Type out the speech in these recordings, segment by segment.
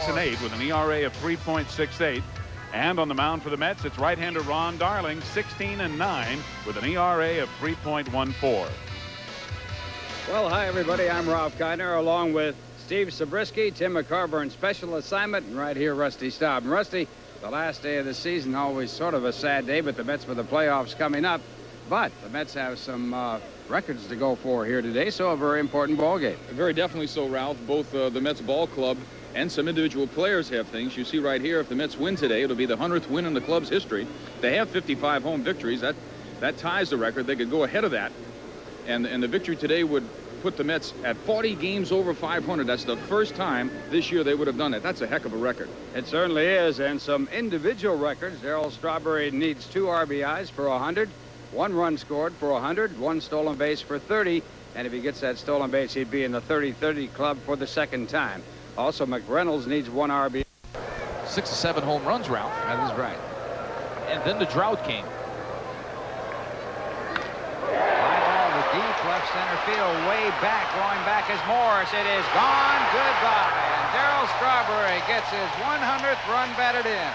6-8 with an ERA of 3.68. And on the mound for the Mets, it's right-hander Ron Darling, 16-9 with an ERA of 3.14. Well, hi, everybody. I'm Ralph Kiner, along with Steve Zabriskie, Tim McCarver in special assignment, and right here, Rusty Staub. And Rusty, the last day of the season, always sort of a sad day, but the Mets with the playoffs coming up. But the Mets have some records to go for here today, so a very important ball game. Very definitely so, Ralph. Both the Mets ball club and some individual players have things. You see right here, if the Mets win today, it'll be the 100th win in the club's history. They have 55 home victories. That ties the record. They could go ahead of that. And the victory today would put the Mets at 40 games over 500. That's the first time this year they would have done that. That's a heck of a record. It certainly is. And some individual records. Darryl Strawberry needs 2 RBIs for 100, 1 run scored for 100, 1 stolen base for 30. And if he gets that stolen base, he'd be in the 30-30 club for the second time. Also, McReynolds needs 1 RBI. 6 or 7 home runs, Ralph. That is right. And then the drought came. Fly ball to deep left center field, way back, going back is Morris. It is gone. Goodbye. And Darryl Strawberry gets his 100th run batted in.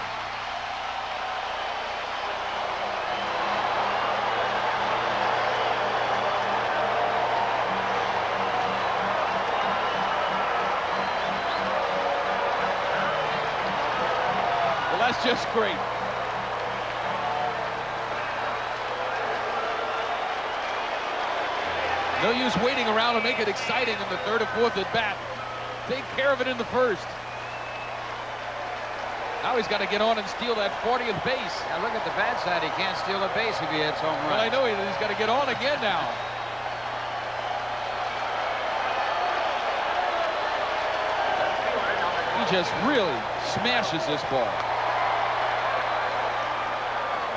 That's just great. No use waiting around to make it exciting in the 3rd or 4th at bat. Take care of it in the 1st. Now he's got to get on and steal that 40th base. Now look at the bad side. He can't steal a base if he hits home run. Well, I know he's got to get on again now. He just really smashes this ball.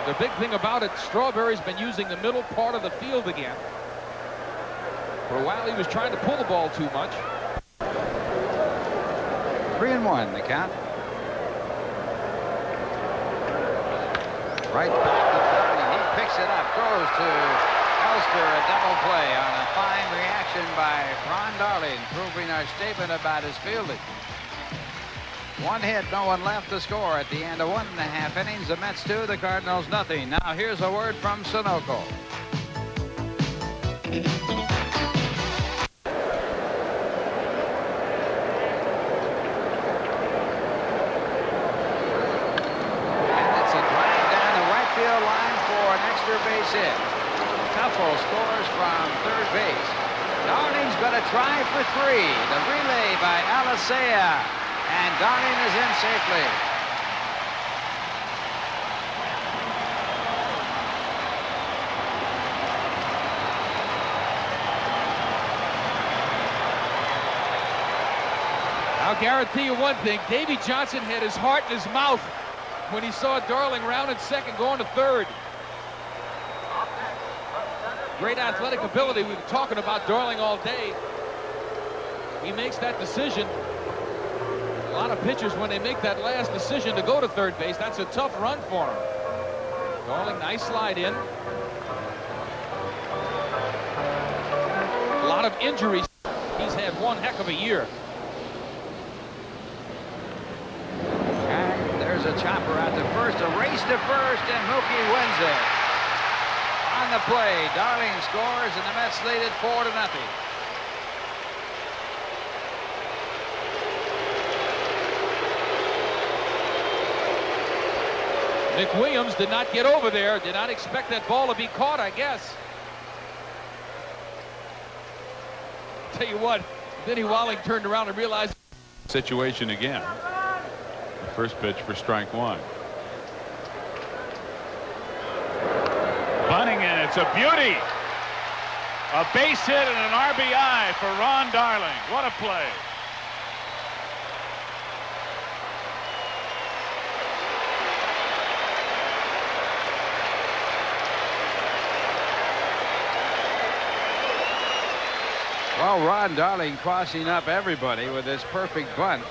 The big thing about it, Strawberry's been using the middle part of the field again. For a while, he was trying to pull the ball too much. 3-1, the count. Right back to Darling. He picks it up, goes to Elster, a double play on a fine reaction by Ron Darling, proving our statement about his fielding. 1 hit, no one left to score at the end of 1.5 innings. The Mets 2, the Cardinals nothing. Now here's a word from Sunoco. And it's a drive down the right field line for an extra base hit. Tuffle scores from 3rd base. Darling's going to try for 3. The relay by Alicea. And Darling is in safely. I'll guarantee you one thing. Davy Johnson had his heart in his mouth when he saw Darling rounded 2nd, going to 3rd. Great athletic ability. We've been talking about Darling all day. He makes that decision. A lot of pitchers, when they make that last decision to go to 3rd base, that's a tough run for him. Darling, nice slide in. A lot of injuries. He's had one heck of a year. And there's a chopper out to first, a race to first, and Mookie wins it. On the play, Darling scores, and the Mets lead it 4-0. McWilliams did not get over there, did not expect that ball to be caught, I guess. Tell you what, Vinny Walling turned around and realized. Situation again. The first pitch for strike 1. Bunting, and it's a beauty. A base hit and an RBI for Ron Darling. What a play. Well, Ron Darling crossing up everybody with this perfect bunt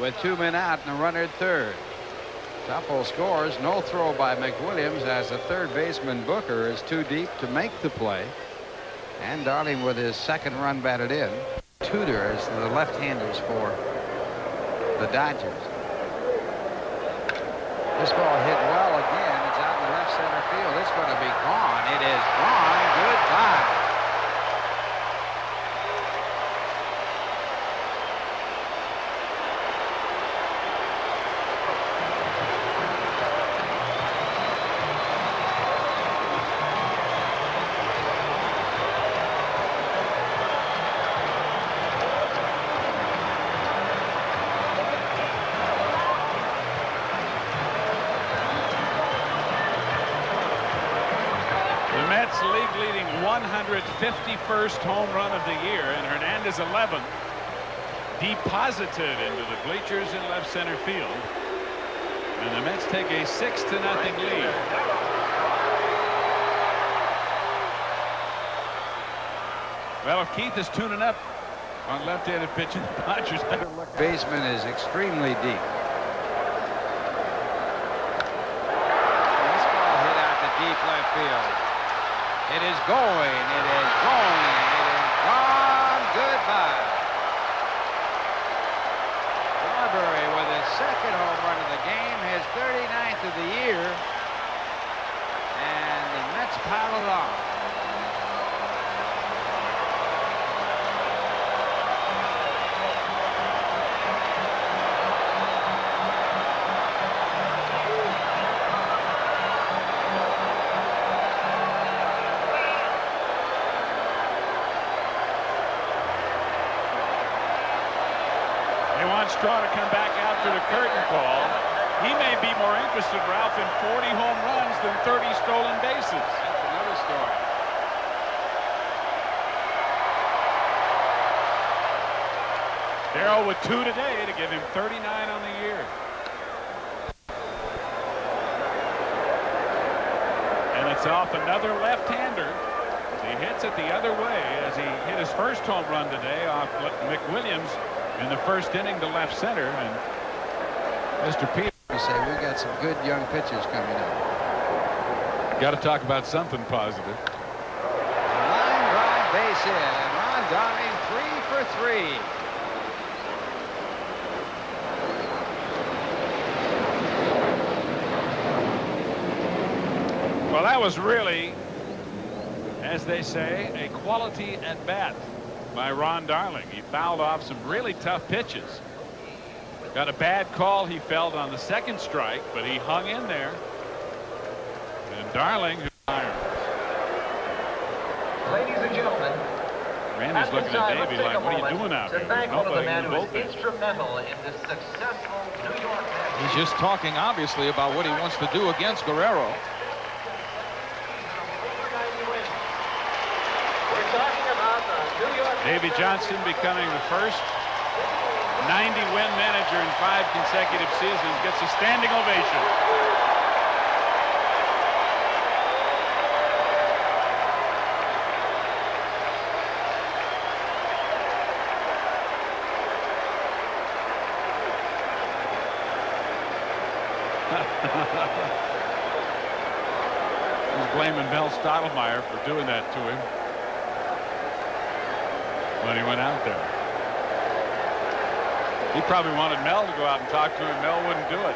with 2 men out and a runner at 3rd. Tuffle scores. No throw by McWilliams as the 3rd baseman Booker is too deep to make the play. And Darling with his 2nd run batted in. Tudor is the left-handers for the Dodgers. This ball hit well again. It's out in the left center field. It's going to be gone. It is gone. Goodbye. League-leading 151st home run of the year, and Hernandez 11th, deposited into the bleachers in left center field, and the Mets take a 6-0 lead. Well, if Keith is tuning up on left-handed pitching, the Dodgers better look. Baseman is extremely deep. This ball hit out to deep left field. It is going. It is going. It is gone. Goodbye. Marbury with his second home run of the game, his 39th of the year, and the Mets pile it on. Straw to come back after the curtain call. He may be more interested, Ralph, in 40 home runs than 30 stolen bases. That's another story. Darrell with 2 today to give him 39 on the year. And it's off another left-hander. He hits it the other way as he hit his first home run today off McWilliams in the first inning to left center. And Mr. Peter, we say we've got some good young pitchers coming up. Got to talk about something positive. Line drive base hit, and Ron Darling 3 for 3. Well, that was really, as they say, a quality at bat by Ron Darling. He fouled off some really tough pitches. Got a bad call, he felt, on the second strike, but he hung in there. And Darling, who fired. Ladies and gentlemen, Randy's looking at Davey like, what are you doing out here? Thank one of the men who was bullpen. instrumental in this successful New York Mets. He's just talking, obviously, about what he wants to do against Guerrero. Davey Johnson becoming the first 90-win manager in 5 consecutive seasons, gets a standing ovation. He's blaming Mel Stottlemyre for doing that to him when he went out there. He probably wanted Mel to go out and talk to him. Mel wouldn't do it.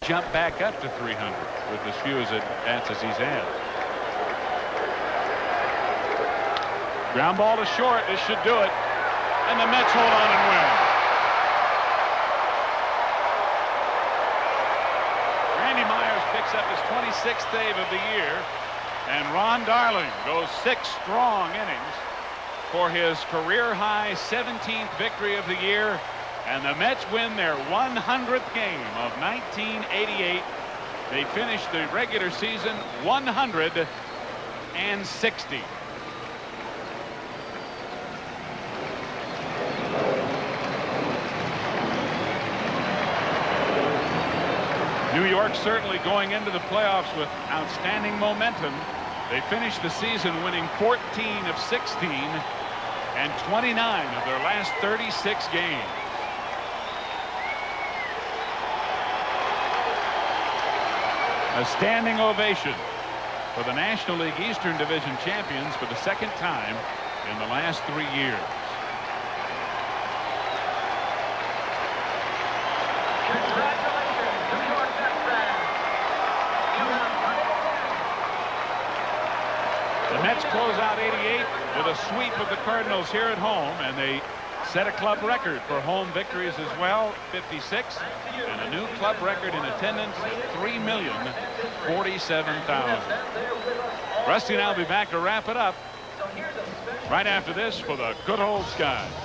Jump back up to 300 with as few at-bats as he's had. Ground ball to short. This should do it. And the Mets hold on and win. Randy Myers picks up his 26th save of the year. And Ron Darling goes 6 strong innings for his career-high 17th victory of the year, and the Mets win their 100th game of 1988. They finished the regular season 160. New York certainly going into the playoffs with outstanding momentum. They finished the season winning 14 of 16 and 29 of their last 36 games. A standing ovation for the National League Eastern Division champions for the second time in the last 3 years. The Mets close out 88 with a sweep of the Cardinals here at home, and they set a club record for home victories as well, 56, and a new club record in attendance, 3,047,000. Rusty and I will be back to wrap it up right after this for the Good Old Skies.